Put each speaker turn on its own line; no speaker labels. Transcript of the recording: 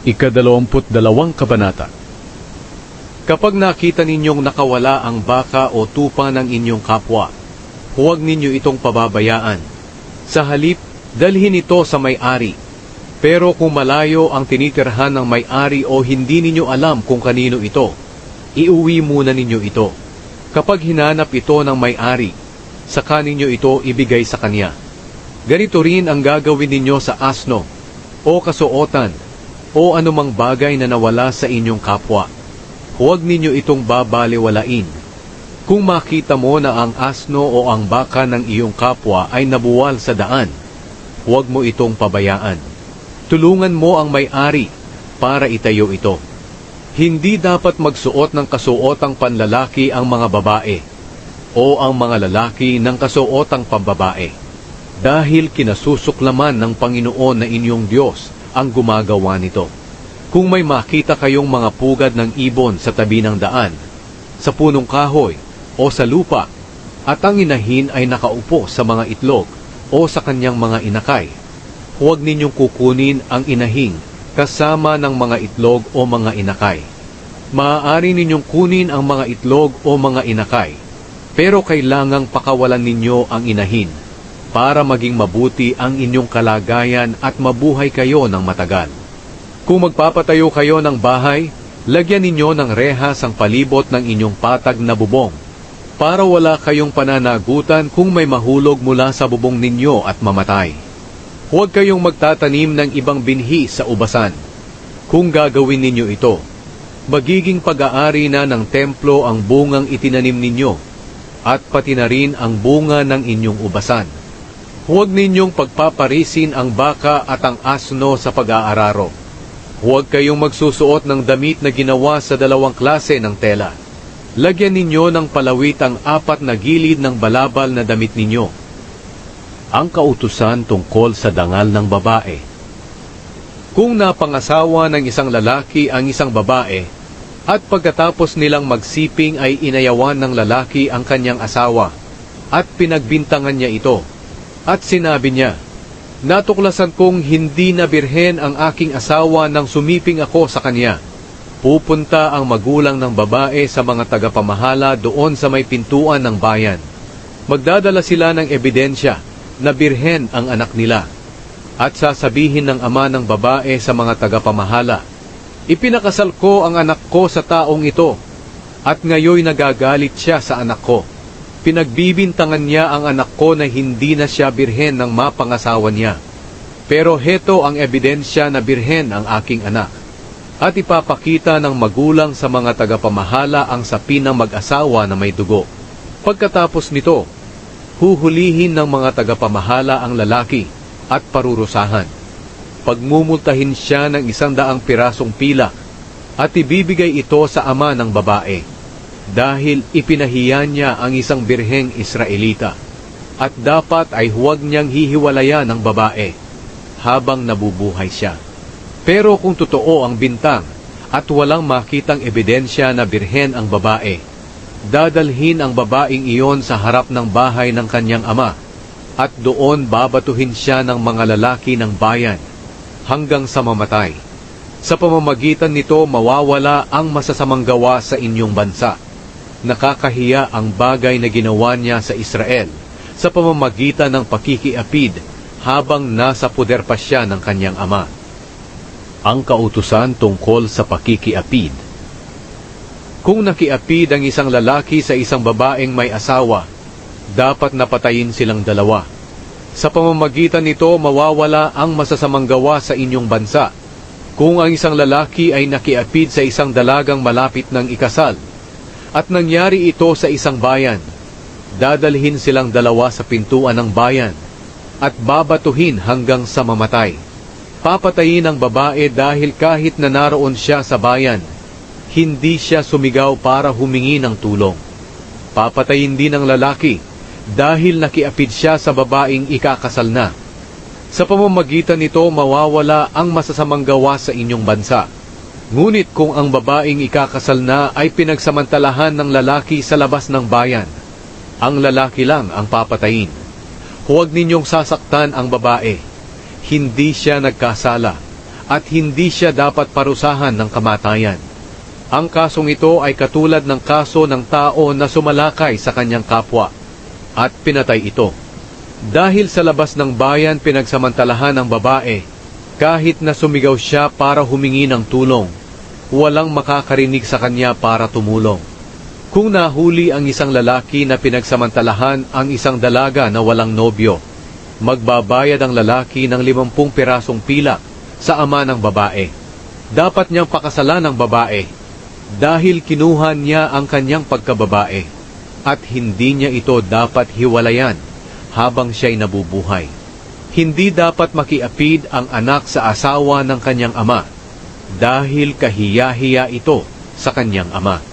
Ika-22 Kabanata. Kapag nakita ninyong nakawala ang baka o tupa ng inyong kapwa, huwag ninyo itong pababayaan. Sa halip, dalhin ito sa may-ari. Pero kung malayo ang tinitirhan ng may-ari o hindi ninyo alam kung kanino ito, iuwi muna ninyo ito. Kapag hinanap ito ng may-ari, saka ninyo ito ibigay sa kanya. Ganito rin ang gagawin ninyo sa asno, o kasuotan, o anumang bagay na nawala sa inyong kapwa. Huwag ninyo itong babaliwalain. Kung makita mo na ang asno o ang baka ng iyong kapwa ay nabuwal sa daan, huwag mo itong pabayaan. Tulungan mo ang may-ari para itayo ito. Hindi dapat magsuot ng kasuotang panlalaki ang mga babae o ang mga lalaki ng kasuotang pambabae, dahil kinasusuklaman ng Panginoon na inyong Diyos ang gumagawa nito. Kung may makita kayong mga pugad ng ibon sa tabi ng daan, sa punong kahoy o sa lupa, at ang inahin ay nakaupo sa mga itlog o sa kanyang mga inakay, huwag ninyong kukunin ang inahing kasama ng mga itlog o mga inakay. Maaari ninyong kunin ang mga itlog o mga inakay, pero kailangang pakawalan ninyo ang inahin para maging mabuti ang inyong kalagayan at mabuhay kayo ng matagal. Kung magpapatayo kayo ng bahay, lagyan ninyo ng rehas ang palibot ng inyong patag na bubong, para wala kayong pananagutan kung may mahulog mula sa bubong ninyo at mamatay. Huwag kayong magtatanim ng ibang binhi sa ubasan. Kung gagawin ninyo ito, magiging pag-aari na ng templo ang bungang itinanim ninyo, at pati na rin ang bunga ng inyong ubasan. Huwag ninyong pagpaparisin ang baka at ang asno sa pag-aararo. Huwag kayong magsusuot ng damit na ginawa sa dalawang klase ng tela. Lagyan ninyo ng palawit ang 4 na gilid ng balabal na damit ninyo. Ang kautusan tungkol sa dangal ng babae. Kung napangasawa ng isang lalaki ang isang babae, at pagkatapos nilang magsiping ay inayawan ng lalaki ang kanyang asawa, at pinagbintangan niya ito, at sinabi niya, "Natuklasan kong hindi na birhen ang aking asawa nang sumiping ako sa kanya." Pupunta ang magulang ng babae sa mga tagapamahala doon sa may pintuan ng bayan. Magdadala sila ng ebidensya na birhen ang anak nila, at sasabihin ng ama ng babae sa mga tagapamahala, "Ipinakasal ko ang anak ko sa taong ito, at ngayoy nagagalit siya sa anak ko. Pinagbibintangan niya ang anak ko na hindi na siya birhen ng mapangasawa niya. Pero heto ang ebidensya na birhen ang aking anak." At ipapakita ng magulang sa mga tagapamahala ang sapin ng mag-asawa na may dugo. Pagkatapos nito, huhulihin ng mga tagapamahala ang lalaki at parurusahan. Pagmumultahin siya ng 100 pirasong pilak at ibibigay ito sa ama ng babae, dahil ipinahiya niya ang isang birheng Israelita, at dapat ay huwag niyang hihiwalayan ng babae habang nabubuhay siya. Pero kung totoo ang bintang at walang makitang ebidensya na birhen ang babae, dadalhin ang babaeng iyon sa harap ng bahay ng kanyang ama, at doon babatuhin siya ng mga lalaki ng bayan hanggang sa mamatay. Sa pamamagitan nito mawawala ang masasamang gawa sa inyong bansa. Nakakahiya ang bagay na ginawa niya sa Israel sa pamamagitan ng pakikiapid habang nasa puder pa siya ng kanyang ama. Ang kautusan tungkol sa pakikiapid. Kung nakiapid ang isang lalaki sa isang babaeng may asawa, dapat napatayin silang dalawa. Sa pamamagitan nito mawawala ang masasamang gawa sa inyong bansa. Kung ang isang lalaki ay nakiapid sa isang dalagang malapit ng ikasal, at nangyari ito sa isang bayan, dadalhin silang dalawa sa pintuan ng bayan, at babatuhin hanggang sa mamatay. Papatayin ang babae dahil kahit na naroon siya sa bayan, hindi siya sumigaw para humingi ng tulong. Papatayin din ang lalaki dahil nakiapid siya sa babaeng ikakasal na. Sa pamamagitan nito mawawala ang masasamang gawa sa inyong bansa. Ngunit kung ang babaeng ikakasal na ay pinagsamantalahan ng lalaki sa labas ng bayan, ang lalaki lang ang papatayin. Huwag ninyong sasaktan ang babae. Hindi siya nagkasala, at hindi siya dapat parusahan ng kamatayan. Ang kasong ito ay katulad ng kaso ng tao na sumalakay sa kanyang kapwa at pinatay ito. Dahil sa labas ng bayan pinagsamantalahan ng babae, kahit na sumigaw siya para humingi ng tulong, walang makakarinig sa kanya para tumulong. Kung nahuli ang isang lalaki na pinagsamantalahan ang isang dalaga na walang nobyo, magbabayad ang lalaki ng 50 pirasong pilak sa ama ng babae. Dapat niyang pakasalan ang babae dahil kinuha niya ang kanyang pagkababae at hindi niya ito dapat hiwalayan habang siya'y nabubuhay. Hindi dapat makiapid ang anak sa asawa ng kanyang ama dahil kahiya-hiya ito sa kanyang ama.